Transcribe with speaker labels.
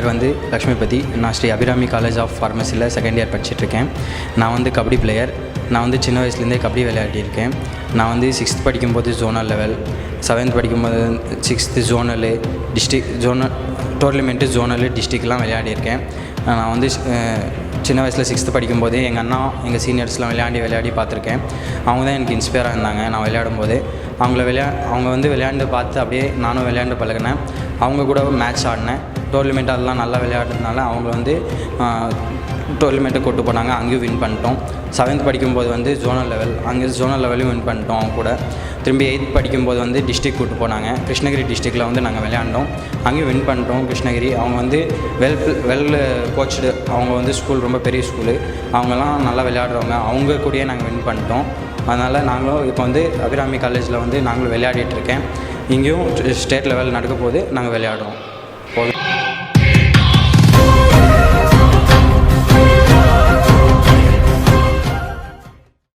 Speaker 1: பேர் வந்து லக்ஷ்மிபதி. நான் ஸ்ரீ அபிராமி காலேஜ் ஆஃப் ஃபார்மசியில் செகண்ட் இயர் படிச்சுட்ருக்கேன். நான் வந்து கபடி பிளேயர். நான் வந்து சின்ன வயசுலேருந்தே கபடி விளையாடியிருக்கேன். நான் வந்து 6th படிக்கும்போது ஜோனல் லெவல், 7th படிக்கும்போது 6th ஜோனலு, ஜோனல் டோர்னமெண்ட்டு, ஜோனலு, டிஸ்ட்ரிக்ட்லாம் விளையாடியிருக்கேன். நான் வந்து சின்ன வயசில் 6th படிக்கும்போதே எங்கள் அண்ணா, எங்கள் சீனியர்ஸ்லாம் விளையாடி பார்த்துருக்கேன். அவங்க தான் எனக்கு இன்ஸ்பயராக இருந்தாங்க. நான் விளையாடும்போது அவங்க வந்து விளையாண்டு பார்த்து அப்படியே நானும் விளையாண்டு பழகினேன். அவங்க கூட மேட்ச் ஆடினேன். டோர்னமெண்ட் அதெல்லாம் நல்லா விளையாடுறதுனால அவங்க வந்து டோர்னமெண்ட்டு கூட்டு போனாங்க. அங்கேயும் வின் பண்ணிட்டோம். 7th படிக்கும்போது வந்து ஜோனல் லெவல், அங்கே ஜோனல் லெவலையும் வின் பண்ணிட்டோம் அவங்க கூட. திரும்பி 8th படிக்கும்போது வந்து டிஸ்ட்ரிக்ட் கூட்டு போனாங்க. கிருஷ்ணகிரி டிஸ்ட்ரிக்டில் வந்து நாங்கள் விளையாண்டோம். அங்கேயும் வின் பண்ணிட்டோம். கிருஷ்ணகிரி அவங்க வந்து வெல் கோச்டு. அவங்க வந்து ஸ்கூல் ரொம்ப பெரிய ஸ்கூலு. அவங்கெல்லாம் நல்லா விளையாடுறவங்க. அவங்க கூடயே நாங்கள் வின் பண்ணிட்டோம். அதனால் நாங்களும் இப்போ வந்து அபிராமி காலேஜில் வந்து நாங்களும் விளையாடிட்டுருக்கேன். இங்கேயும் ஸ்டேட் லெவல் நடக்க போது நாங்கள் விளையாடுறோம். போதும்.